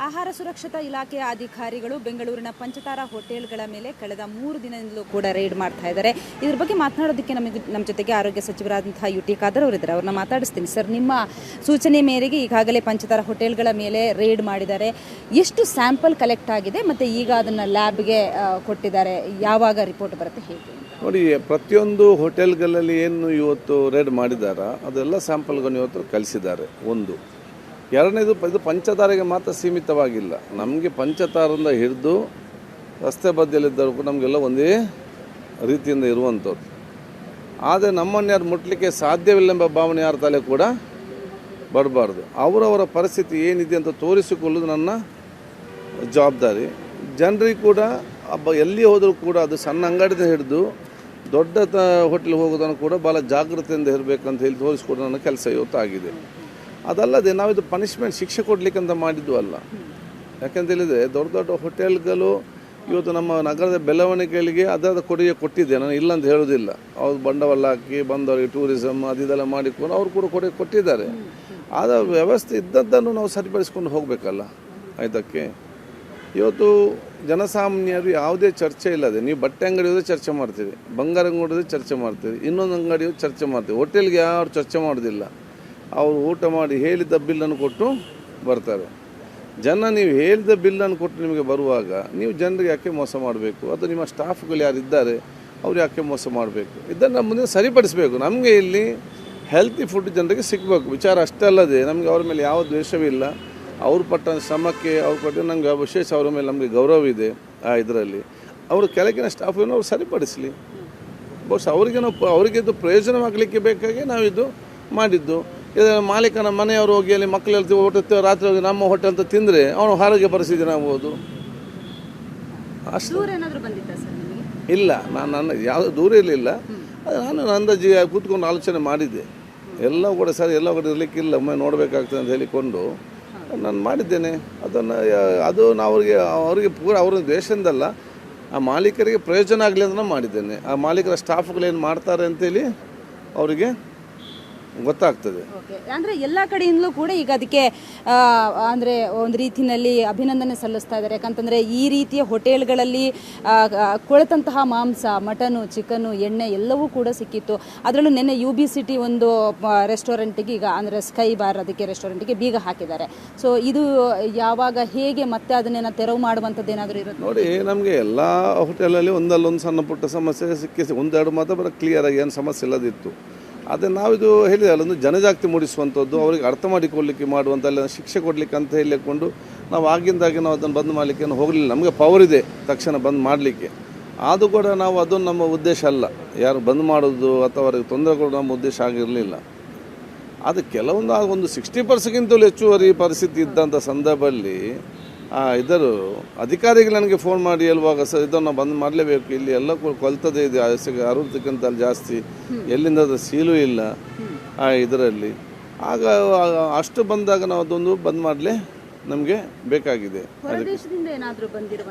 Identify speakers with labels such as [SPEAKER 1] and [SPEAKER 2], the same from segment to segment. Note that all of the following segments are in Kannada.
[SPEAKER 1] ಆಹಾರ ಸುರಕ್ಷತಾ ಇಲಾಖೆಯ ಅಧಿಕಾರಿಗಳು ಬೆಂಗಳೂರಿನ ಪಂಚತಾರ ಹೋಟೆಲ್ಗಳ ಮೇಲೆ ಕಳೆದ 3 ದಿನದಿಂದಲೂ ಕೂಡ ರೇಡ್ ಮಾಡ್ತಾ ಇದ್ದಾರೆ. ಇದ್ರ ಬಗ್ಗೆ ಮಾತನಾಡೋದಕ್ಕೆ ನಮ್ಮ ಜೊತೆಗೆ ಆರೋಗ್ಯ ಸಚಿವರಾದಂತಹ ಯುಟಿ ಖಾದರ್ ಅವರಿದ್ದಾರೆ. ಅವ್ರನ್ನ ಮಾತಾಡಿಸ್ತೀನಿ. ಸರ್, ನಿಮ್ಮ ಸೂಚನೆ ಮೇರೆಗೆ ಈಗಾಗಲೇ ಪಂಚತಾರ ಹೋಟೆಲ್ಗಳ ಮೇಲೆ ರೇಡ್ ಮಾಡಿದ್ದಾರೆ. ಎಷ್ಟು ಸ್ಯಾಂಪಲ್ ಕಲೆಕ್ಟ್ ಆಗಿದೆ ಮತ್ತು ಈಗ ಅದನ್ನು ಲ್ಯಾಬ್ಗೆ ಕೊಟ್ಟಿದ್ದಾರೆ? ಯಾವಾಗ ರಿಪೋರ್ಟ್ ಬರುತ್ತೆ, ಹೇಗೆ?
[SPEAKER 2] ನೋಡಿ, ಪ್ರತಿಯೊಂದು ಹೋಟೆಲ್ಗಳಲ್ಲಿ ಏನು ಇವತ್ತು ರೇಡ್ ಮಾಡಿದಾರ ಅದೆಲ್ಲ ಸ್ಯಾಂಪಲ್ಗಳನ್ನು ಇವತ್ತು ಕಳಿಸಿದ್ದಾರೆ. ಒಂದು. ಎರಡನೇದು, ಇದು ಪಂಚತಾರಿಗೆ ಮಾತ್ರ ಸೀಮಿತವಾಗಿಲ್ಲ. ನಮಗೆ ಪಂಚತಾರದಿಂದ ಹಿಡಿದು ರಸ್ತೆ ಬದಿಯಲ್ಲಿದ್ದವರೆಗೂ ನಮಗೆಲ್ಲ ಒಂದೇ ರೀತಿಯಿಂದ ಇರುವಂಥದ್ದು. ಆದರೆ ನಮ್ಮನ್ನು ಯಾರು ಮುಟ್ಲಿಕ್ಕೆ ಸಾಧ್ಯವಿಲ್ಲೆಂಬ ಭಾವನೆ ಯಾರ ತಲೆ ಕೂಡ ಬರಬಾರ್ದು. ಅವರವರ ಪರಿಸ್ಥಿತಿ ಏನಿದೆ ಅಂತ ತೋರಿಸಿಕೊಳ್ಳೋದು ನನ್ನ ಜವಾಬ್ದಾರಿ. ಜನರಿಗೆ ಕೂಡ ಎಲ್ಲಿ ಹೋದರೂ ಕೂಡ ಅದು ಸಣ್ಣ ಅಂಗಡಿಯಿಂದ ಹಿಡಿದು ದೊಡ್ಡ ಹೋಟೆಲ್ಗೆ ಹೋಗೋದನ್ನು ಕೂಡ ಭಾಳ ಜಾಗೃತಿಯಿಂದ ಇರಬೇಕಂತ ಹೇಳಿ ತೋರಿಸ್ಕೊಡೋ ನನ್ನ ಕೆಲಸ ಇವತ್ತು ಆಗಿದೆ. ಅದಲ್ಲದೆ ನಾವಿದು ಪನಿಷ್ಮೆಂಟ್ ಶಿಕ್ಷೆ ಕೊಡಲಿಕ್ಕಂತ ಮಾಡಿದ್ದು ಅಲ್ಲ. ಯಾಕೆಂತ ಹೇಳಿದರೆ ದೊಡ್ಡ ದೊಡ್ಡ ಹೋಟೆಲ್ಗಳು ಇವತ್ತು ನಮ್ಮ ನಗರದ ಬೆಳವಣಿಗೆಗಳಿಗೆ ಅದರ ಕೊಡುಗೆ ಕೊಟ್ಟಿದೆ, ನಾನು ಇಲ್ಲಂತ ಹೇಳೋದಿಲ್ಲ. ಅವ್ರು ಬಂಡವಾಳ ಹಾಕಿ ಬಂದವರಿಗೆ ಟೂರಿಸಮ್ ಅದೆಲ್ಲ ಮಾಡಿಕೊಂಡು ಅವರು ಕೂಡ ಕೊಡುಗೆ ಕೊಟ್ಟಿದ್ದಾರೆ. ಆದ ವ್ಯವಸ್ಥೆ ಇದ್ದದ್ದನ್ನು ನಾವು ಸರಿಪಡಿಸ್ಕೊಂಡು ಹೋಗಬೇಕಲ್ಲ. ಇದಕ್ಕೆ ಇವತ್ತು ಜನಸಾಮಾನ್ಯರು ಯಾವುದೇ ಚರ್ಚೆ ಇಲ್ಲದೆ, ನೀವು ಬಟ್ಟೆ ಅಂಗಡಿ ಹೋದರೆ ಚರ್ಚೆ ಮಾಡ್ತೀರಿ, ಬಂಗಾರ ಅಂಗಡಿ ಚರ್ಚೆ ಮಾಡ್ತೀರಿ, ಇನ್ನೊಂದು ಅಂಗಡಿ ಚರ್ಚೆ ಮಾಡ್ತೀವಿ. ಹೋಟೆಲ್ಗೆ ಯಾರು ಚರ್ಚೆ ಮಾಡೋದಿಲ್ಲ. ಅವರು ಊಟ ಮಾಡಿ ಹೇಳಿದ ಬಿಲ್ಲನ್ನು ಕೊಟ್ಟು ಬರ್ತಾರೆ. ನೀವು ಹೇಳಿದ ಬಿಲ್ಲನ್ನು ಕೊಟ್ಟು ನಿಮಗೆ ಬರುವಾಗ ನೀವು ಜನರಿಗೆ ಯಾಕೆ ಮೋಸ ಮಾಡಬೇಕು? ಅದು ನಿಮ್ಮ ಸ್ಟಾಫ್ಗಳು ಯಾರಿದ್ದಾರೆ ಅವ್ರು ಯಾಕೆ ಮೋಸ ಮಾಡಬೇಕು? ಇದನ್ನು ಮುಂದೆ ಸರಿಪಡಿಸಬೇಕು. ನಮಗೆ ಇಲ್ಲಿ ಹೆಲ್ತಿ ಫುಡ್ ಜನರಿಗೆ ಸಿಗಬೇಕು. ವಿಚಾರ ಅಷ್ಟೇ ಅಲ್ಲದೆ ನಮಗೆ ಅವ್ರ ಮೇಲೆ ಯಾವ ದ್ವೇಷವಿಲ್ಲ. ಅವ್ರು ಪಟ್ಟ ಶ್ರಮಕ್ಕೆ ಅವ್ರು ಪಟ್ಟ ನಮಗೆ ವಿಶೇಷ ಅವ್ರ ಮೇಲೆ ನಮಗೆ ಗೌರವ ಇದೆ. ಇದರಲ್ಲಿ ಅವರು ಕೆಳಗಿನ ಸ್ಟಾಫನ್ನು ಅವ್ರು ಸರಿಪಡಿಸಲಿ. ಬಹುಶಃ ಅವರಿಗಿದು ಪ್ರಯೋಜನವಾಗಲಿಕ್ಕೆ ಬೇಕಾಗಿ ನಾವಿದು ಮಾಡಿದ್ದು. ಇದರ ಮಾಲೀಕನ ಮನೆಯವರು ಹೋಗಿ ಅಲ್ಲಿ ಮಕ್ಕಳೆಲ್ಲ ಊಟ ರಾತ್ರಿ ಹೋಗಿ ನಮ್ಮ ಹೋಟೆಲ್ ಅಂತ ತಿಂದರೆ ಅವನು ಆರೋಗ್ಯ ಪರಿಸ್ಥಿತಿ ಆಗ್ಬೋದು.
[SPEAKER 1] ಅಷ್ಟು
[SPEAKER 2] ಇಲ್ಲ, ನನ್ನ ಯಾವುದೂ ದೂರ ಇರಲಿಲ್ಲ. ನಾನು ಅಂದಾಜಿ ಕೂತ್ಕೊಂಡು ಆಲೋಚನೆ ಮಾಡಿದ್ದೆ. ಎಲ್ಲ ಕೂಡ ಸರಿ, ಎಲ್ಲ ಕಡೆ ಇರಲಿಕ್ಕಿಲ್ಲ, ಒಮ್ಮೆ ನೋಡಬೇಕಾಗ್ತದೆ ಅಂತ ಹೇಳಿಕೊಂಡು ನಾನು ಮಾಡಿದ್ದೇನೆ. ಅದು ನಾವು ಅವರಿಗೆ ಪೂರ ಅವ್ರ ದ್ವೇಷದಿಂದಲ್ಲ, ಆ ಮಾಲೀಕರಿಗೆ ಪ್ರಯೋಜನ ಆಗಲಿ ಅಂತ ನಾನು ಮಾಡಿದ್ದೇನೆ. ಆ ಮಾಲೀಕರ ಸ್ಟಾಫ್ಗಳೇನು ಮಾಡ್ತಾರೆ ಅಂತೇಳಿ ಅವರಿಗೆ ಗೊತ್ತಾಗ್ತದೆ.
[SPEAKER 1] ಅಂದರೆ ಎಲ್ಲ ಕಡೆಯಿಂದಲೂ ಕೂಡ ಈಗ ಅದಕ್ಕೆ ಅಂದರೆ ಒಂದು ರೀತಿಯಲ್ಲಿ ಅಭಿನಂದನೆ ಸಲ್ಲಿಸ್ತಾ ಇದ್ದಾರೆ. ಯಾಕಂತಂದರೆ ಈ ರೀತಿಯ ಹೋಟೆಲ್ಗಳಲ್ಲಿ ಕೊಳೆತಂತಹ ಮಾಂಸ, ಮಟನು, ಚಿಕನ್ನು, ಎಣ್ಣೆ ಎಲ್ಲವೂ ಕೂಡ ಸಿಕ್ಕಿತ್ತು. ಅದರಲ್ಲೂ ನಿನ್ನೆ UB City ಒಂದು ರೆಸ್ಟೋರೆಂಟಿಗೆ ಈಗ ಅಂದರೆ ಸ್ಕೈ ಬಾರ್ ಅದಕ್ಕೆ ರೆಸ್ಟೋರೆಂಟಿಗೆ ಬೀಗ ಹಾಕಿದ್ದಾರೆ. ಸೊ ಇದು ಯಾವಾಗ, ಹೇಗೆ ಮತ್ತೆ ಅದನ್ನೇನೋ ತೆರವು ಮಾಡುವಂಥದ್ದು ಏನಾದರೂ ಇರುತ್ತೆ?
[SPEAKER 2] ನೋಡಿ, ನಮಗೆ ಎಲ್ಲ ಹೋಟೆಲಲ್ಲಿ ಒಂದಲ್ಲೊಂದು ಸಣ್ಣ ಪುಟ್ಟ ಸಮಸ್ಯೆ ಸಿಕ್ಕಿ ಒಂದೆರಡು ಮಾತ್ರ ಕ್ಲಿಯರಾಗಿ ಏನು ಸಮಸ್ಯೆ ಇಲ್ಲದಿತ್ತು. ಅದೇ ನಾವಿದು ಹೇಳಿದೆ, ಅಲ್ಲೊಂದು ಜನಜಾಗೃತಿ ಮೂಡಿಸುವಂಥದ್ದು, ಅವರಿಗೆ ಅರ್ಥ ಮಾಡಿಕೊಳ್ಳಲಿಕ್ಕೆ ಮಾಡುವಂಥ ಅಲ್ಲ ಶಿಕ್ಷೆ ಕೊಡಲಿಕ್ಕೆ ಅಂತ ಹೇಳಿಕೊಂಡು ನಾವು ಆಗಿಂದಾಗಿ ನಾವು ಅದನ್ನು ಬಂದ್ ಮಾಡಲಿಕ್ಕೆ ಹೋಗಲಿಲ್ಲ. ನಮಗೆ ಪವರ್ ಇದೆ ತಕ್ಷಣ ಬಂದ್ ಮಾಡಲಿಕ್ಕೆ. ಆದರೂ ಕೂಡ ನಾವು ಅದನ್ನು ನಮ್ಮ ಉದ್ದೇಶ ಅಲ್ಲ, ಯಾರು ಬಂದ್ ಮಾಡೋದು ಅಥವಾ ಅವರಿಗೆ ತೊಂದರೆ ಕೊಡೋದು ನಮ್ಮ ಉದ್ದೇಶ ಆಗಿರಲಿಲ್ಲ. ಅದು ಕೆಲವೊಂದು ಒಂದು 60%ಗಿಂತಲೂ ಹೆಚ್ಚುವರಿ ಪರಿಸ್ಥಿತಿ ಇದ್ದಂಥ ಸಂದರ್ಭದಲ್ಲಿ ಇದರ ಅಧಿಕಾರಿಗಳು ನನಗೆ ಫೋನ್ ಮಾಡಿ ಹೇಳುವಾಗ, ಸರ್ ಇದನ್ನು ಬಂದ್ ಮಾಡಲೇಬೇಕು, ಇಲ್ಲಿ ಎಲ್ಲ ಕೊಲ್ತದೇ ಇದೆ, 60ಕ್ಕಿಂತ ಜಾಸ್ತಿ, ಎಲ್ಲಿಂದ ಅದು ಸೀಲು ಇಲ್ಲ ಇದರಲ್ಲಿ. ಆಗ ಅಷ್ಟು ಬಂದಾಗ ನಾವು ಅದೊಂದು ಬಂದ್ ಮಾಡಲೇ ನಮಗೆ ಬೇಕಾಗಿದೆ.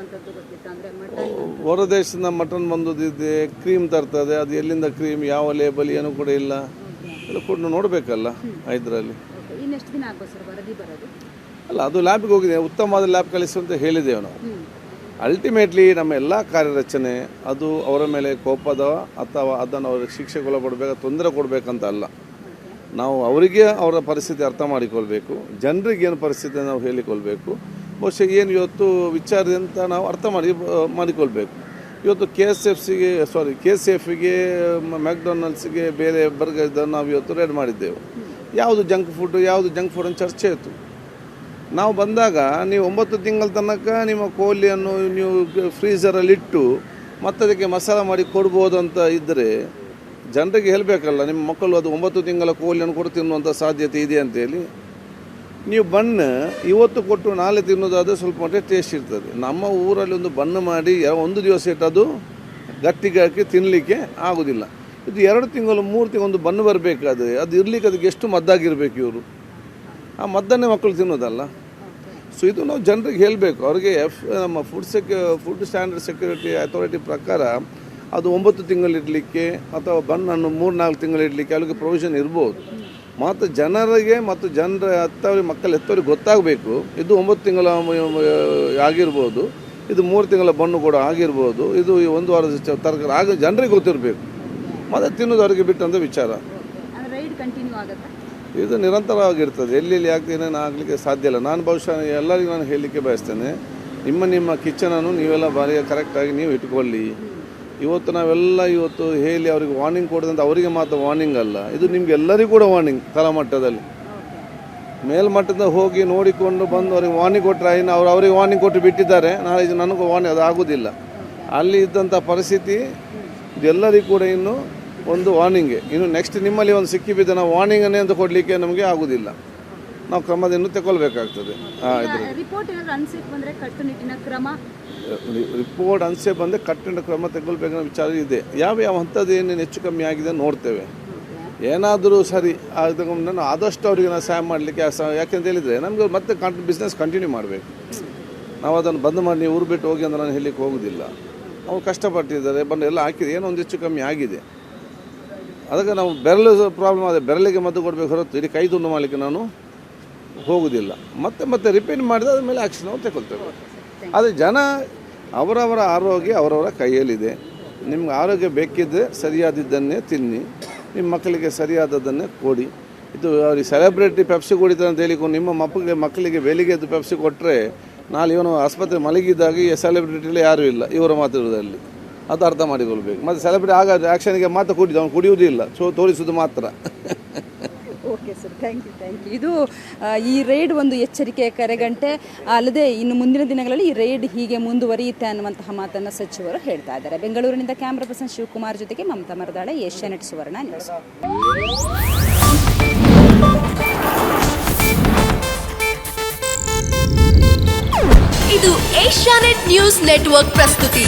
[SPEAKER 2] ಹೊರ ದೇಶದಿಂದ ಮಟನ್ ಬಂದದಿದೆ, ಕ್ರೀಮ್ ತರ್ತದೆ, ಅದು ಎಲ್ಲಿಂದ ಕ್ರೀಮ್, ಯಾವ ಲೇಬಲ್ ಏನೂ ಕೂಡ ಇಲ್ಲ, ಎಲ್ಲ ಕೂಡ ನೋಡಬೇಕಲ್ಲ ಇದರಲ್ಲಿ. ಅಲ್ಲ, ಅದು ಲ್ಯಾಬ್ಗೆ ಹೋಗಿದೆ, ಉತ್ತಮವಾದ ಲ್ಯಾಬ್ ಕಳಿಸು ಅಂತ ಹೇಳಿದ್ದೇವೆ ನಾವು. ಅಲ್ಟಿಮೇಟ್ಲಿ ನಮ್ಮ ಎಲ್ಲ ಕಾರ್ಯರಚನೆ ಅದು ಅವರ ಮೇಲೆ ಕೋಪದ ಅಥವಾ ಅದನ್ನು ಅವ್ರಿಗೆ ಶಿಕ್ಷೆಗೊಳಪಡಬೇಕು, ತೊಂದರೆ ಕೊಡಬೇಕಂತ ಅಲ್ಲ. ನಾವು ಅವರಿಗೆ ಅವರ ಪರಿಸ್ಥಿತಿ ಅರ್ಥ ಮಾಡಿಕೊಳ್ಬೇಕು, ಜನರಿಗೆ ಏನು ಪರಿಸ್ಥಿತಿ ನಾವು ಹೇಳಿಕೊಳ್ಬೇಕು. ಬಹುಶಃ ಏನು ಇವತ್ತು ವಿಚಾರ ಅಂತ ನಾವು ಅರ್ಥ ಮಾಡಿಕೊಳ್ಬೇಕು. ಇವತ್ತು KCFಗೆ ಮ್ಯಾಕ್ಡೊನಾಲ್ಡ್ಸ್ಗೆ ಬೇರೆ ಬರ್ಗರ್ ಇದನ್ನು ನಾವು ಇವತ್ತು ರೇಡ್ ಮಾಡಿದ್ದೆವು. ಯಾವುದು ಜಂಕ್ ಫುಡ್ ಅಂತ ಚರ್ಚೆ ಇತ್ತು. ನಾವು ಬಂದಾಗ ನೀವು 9 ತಿಂಗಳ ತನಕ ನಿಮ್ಮ ಕೋಳಿಯನ್ನು ನೀವು ಫ್ರೀಝರಲ್ಲಿಟ್ಟು ಮತ್ತೆ ಅದಕ್ಕೆ ಮಸಾಲ ಮಾಡಿ ಕೊಡ್ಬೋದು ಅಂತ ಇದ್ದರೆ ಜನರಿಗೆ ಹೇಳಬೇಕಲ್ಲ, ನಿಮ್ಮ ಮಕ್ಕಳು ಅದು 9 ತಿಂಗಳ ಕೋಳಿಯನ್ನು ಕೊಟ್ಟು ತಿನ್ನುವಂಥ ಸಾಧ್ಯತೆ ಇದೆ ಅಂತೇಳಿ. ನೀವು ಬಣ್ಣ ಇವತ್ತು ಕೊಟ್ಟು ನಾಳೆ ತಿನ್ನೋದಾದರೆ ಸ್ವಲ್ಪ ಮಟ್ಟಿಗೆ ಟೇಸ್ಟ್ ಇರ್ತದೆ. ನಮ್ಮ ಊರಲ್ಲಿ ಒಂದು ಬಣ್ಣ ಮಾಡಿ 1 ದಿವಸ ಇಟ್ಟು ಅದು ಗಟ್ಟಿಗೆ ಹಾಕಿ ತಿನ್ನಲಿಕ್ಕೆ ಆಗೋದಿಲ್ಲ. ಇದು 2 ತಿಂಗಳು 3 ತಿಂಗಳು ಒಂದು ಬಣ್ಣ ಬರಬೇಕಾದ್ರೆ ಅದು ಇರಲಿಕ್ಕೆ ಅದಕ್ಕೆ ಎಷ್ಟು ಮದ್ದಾಗಿರಬೇಕು ಇವರು. ಆ ಮದ್ದನ್ನೇ ಮಕ್ಕಳು ತಿನ್ನೋದಲ್ಲ. ಸೊ ಇದು ನಾವು ಜನರಿಗೆ ಹೇಳಬೇಕು. ಅವರಿಗೆ ನಮ್ಮ ಫುಡ್ ಸ್ಟ್ಯಾಂಡರ್ಡ್ ಸೆಕ್ಯೂರಿಟಿ ಅಥಾರಿಟಿ ಪ್ರಕಾರ ಅದು 9 ತಿಂಗಳು ಇಡಲಿಕ್ಕೆ ಅಥವಾ ಬಣ್ಣನ್ನು 3-4 ತಿಂಗಳು ಇಡಲಿಕ್ಕೆ ಅವ್ರಿಗೆ ಪ್ರೊವಿಷನ್ ಇರ್ಬೋದು. ಮತ್ತು ಜನರಿಗೆ ಮತ್ತು ಜನರ ಹೆತ್ತವ್ರಿಗೆ ಮಕ್ಕಳು ಹೆತ್ತವ್ರಿಗೆ ಗೊತ್ತಾಗಬೇಕು. ಇದು 9 ತಿಂಗಳ ಆಗಿರ್ಬೋದು, ಇದು 3 ತಿಂಗಳ ಬಣ್ಣು ಕೂಡ ಆಗಿರ್ಬೋದು, ಇದು 1 ವಾರದ ತರಕಾರಿ ಆಗ ಜನರಿಗೆ ಗೊತ್ತಿರಬೇಕು. ಮತ್ತು ತಿನ್ನೋದವ್ರಿಗೆ ಬಿಟ್ಟಂಥ ವಿಚಾರ.
[SPEAKER 1] ರೈಡ್ ಕಂಟಿನ್ಯೂ ಆಗುತ್ತೆ,
[SPEAKER 2] ಇದು ನಿರಂತರವಾಗಿರ್ತದೆ. ಎಲ್ಲೆಲ್ಲಿ ಆಗ್ತೇನೆ ಆಗಲಿಕ್ಕೆ ಸಾಧ್ಯ ಇಲ್ಲ. ನಾನು ಬಹುಶಃ ಎಲ್ಲರಿಗೂ ನಾನು ಹೇಳಲಿಕ್ಕೆ ಬಯಸ್ತೇನೆ, ನಿಮ್ಮ ಕಿಚನನ್ನು ನೀವೆಲ್ಲ ಬಾರಿ ಕರೆಕ್ಟಾಗಿ ನೀವು ಇಟ್ಕೊಳ್ಳಿ. ಇವತ್ತು ನಾವೆಲ್ಲ ಹೇಳಿ ಅವ್ರಿಗೆ ವಾರ್ನಿಂಗ್ ಕೊಡೋದಂತ ಅವರಿಗೆ ಮಾತ್ರ ವಾರ್ನಿಂಗ್ ಅಲ್ಲ, ಇದು ನಿಮ್ಗೆ ಎಲ್ಲರಿಗೂ ಕೂಡ ವಾರ್ನಿಂಗ್. ತಳಮಟ್ಟದಲ್ಲಿ ಮೇಲ್ಮಟ್ಟದ ಹೋಗಿ ನೋಡಿಕೊಂಡು ಬಂದು ಅವ್ರಿಗೆ ವಾರ್ನಿಂಗ್ ಕೊಟ್ಟರೆ ಅವರಿಗೆ ವಾರ್ನಿಂಗ್ ಕೊಟ್ಟು ಬಿಟ್ಟಿದ್ದಾರೆ, ನಾಳೆ ನನಗೂ ವಾರ್ನಿಂಗ್ ಅದು ಆಗೋದಿಲ್ಲ. ಅಲ್ಲಿ ಇದ್ದಂಥ ಪರಿಸ್ಥಿತಿ ಎಲ್ಲರಿಗೂ ಕೂಡ ಇನ್ನು ಒಂದು ವಾರ್ನಿಂಗ್ಗೆ. ಇನ್ನು ನೆಕ್ಸ್ಟ್ ನಿಮ್ಮಲ್ಲಿ ಒಂದು ಸಿಕ್ಕಿಬಿದ್ದ ನಾವು ವಾರ್ನಿಂಗನ್ನೇ ಅಂತ ಕೊಡಲಿಕ್ಕೆ ನಮಗೆ ಆಗೋದಿಲ್ಲ. ನಾವು ಕ್ರಮದಿಂದ ತಗೊಳ್ಬೇಕಾಗ್ತದೆ.
[SPEAKER 1] ರಿಪೋರ್ಟ್ ಏನಾದರೂ ಅನ್ಸೇಫ್ ಬಂದರೆ ಕಟ್ಟುನಿಟ್ಟಿನ ಕ್ರಮ,
[SPEAKER 2] ರಿಪೋರ್ಟ್ ಅನ್ಸೇಫ್ ಬಂದರೆ ಕಟ್ಟುನಿಟ್ಟಿನ ಕ್ರಮ ತಗೊಳ್ಬೇಕನ್ನೋ ವಿಚಾರ ಇದೆ. ಯಾವ ಹಂತದ್ದು ಏನೇನು ಹೆಚ್ಚು ಕಮ್ಮಿ ಆಗಿದೆ ನೋಡ್ತೇವೆ. ಏನಾದರೂ ಸರಿ ನಾನು ಆದಷ್ಟು ಅವರಿಗೆ ನಾವು ಸಹಾಯ ಮಾಡಲಿಕ್ಕೆ ಯಾಕೆಂತ ಹೇಳಿದರೆ ನಮಗೆ ಮತ್ತೆ ಬಿಸ್ನೆಸ್ ಕಂಟಿನ್ಯೂ ಮಾಡಬೇಕು. ನಾವು ಅದನ್ನು ಬಂದ್ ಮಾಡಿ ನೀವು ಊರು ಬಿಟ್ಟು ಹೋಗಿ ಅಂದ್ರೆ ನಾನು ಹೇಳಲಿಕ್ಕೆ ಹೋಗೋದಿಲ್ಲ. ಅವ್ರು ಕಷ್ಟಪಟ್ಟಿದ್ದಾರೆ, ಬಂದು ಎಲ್ಲ ಹಾಕಿದೆ, ಏನೋ ಒಂದು ಹೆಚ್ಚು ಕಮ್ಮಿ ಆಗಿದೆ. ಅದಕ್ಕೆ ನಾವು ಬೆರಳು ಪ್ರಾಬ್ಲಮ್ ಆದರೆ ಬೆರಳಿಗೆ ಮದ್ದು ಕೊಡಬೇಕು ಹೊರತು ಇಡೀ ಕೈ ತುಂಡು ಮಾಡಲಿಕ್ಕೆ ನಾನು ಹೋಗೋದಿಲ್ಲ. ಮತ್ತೆ ರಿಪೇರಿ ಮಾಡಿದ ಅದ್ರ ಮೇಲೆ ಆ್ಯಕ್ಷನ್ ನಾವು ತಗೊಳ್ತೇವೆ. ಆದರೆ ಜನ ಅವರವರ ಆರೋಗ್ಯ ಅವರವರ ಕೈಯಲ್ಲಿದೆ. ನಿಮ್ಗೆ ಆರೋಗ್ಯ ಬೇಕಿದ್ದರೆ ಸರಿಯಾದದ್ದನ್ನೇ ತಿನ್ನಿ, ನಿಮ್ಮ ಮಕ್ಕಳಿಗೆ ಸರಿಯಾದದ್ದನ್ನೇ ಕೊಡಿ. ಇದು ಅವ್ರಿಗೆ ಸೆಲೆಬ್ರಿಟಿ ಪೆಪ್ಸಿ ಕುಡಿತಾರೆ ಅಂತ ಹೇಳಿಕೊಂಡು ನಿಮ್ಮ ಮಕ್ಕಳಿಗೆ ಬೆಳಿಗ್ಗೆ ಎದ್ದು ಪೆಪ್ಸಿ ಕೊಟ್ಟರೆ ನಾಳೆ ಇವನು ಆಸ್ಪತ್ರೆ ಮಲಗಿದ್ದಾಗ ಈ ಸೆಲೆಬ್ರಿಟಿಲಿ ಯಾರೂ ಇಲ್ಲ ಇವರ ಮಾತಿರೋದಲ್ಲಿ. ಅದು ಅರ್ಥ ಮಾಡಿಕೊಳ್ಬೇಕು. ಮತ್ತು ಸೆಲೆಬ್ರಿಟಿ ಆಗ ಆ್ಯಕ್ಷನ್ಗೆ ಮಾತ್ರ ಅವನು ಕುಡಿಯುವುದಿಲ್ಲ, ತೋರಿಸೋದು ಮಾತ್ರ.
[SPEAKER 1] Okay sir, thank you. ಇದು ಈ ರೈಡ್ ಒಂದು ಎಚ್ಚರಿಕೆಯ ಕರೆಗಂಟೆ. ಅಲ್ಲದೆ ಇನ್ನು ಮುಂದಿನ ದಿನಗಳಲ್ಲಿ ಈ ರೈಡ್ ಹೀಗೆ ಮುಂದುವರಿಯುತ್ತೆ ಅನ್ನುವಂತಹ ಮಾತನ್ನು ಸಚಿವರು ಹೇಳ್ತಾ ಇದ್ದಾರೆ. ಬೆಂಗಳೂರಿನಿಂದ ಕ್ಯಾಮ್ರಾ ಪರ್ಸನ್ ಶಿವಕುಮಾರ್ ಜೊತೆಗೆ ಮಮತಾ ಮರದಾಳೆ, ಏಷ್ಯಾನೆಟ್ ಸುವರ್ಣ ನ್ಯೂಸ್.
[SPEAKER 3] ಇದು ಏಷ್ಯಾನೆಟ್ ನ್ಯೂಸ್ ನೆಟ್ವರ್ಕ್ ಪ್ರಸ್ತುತಿ.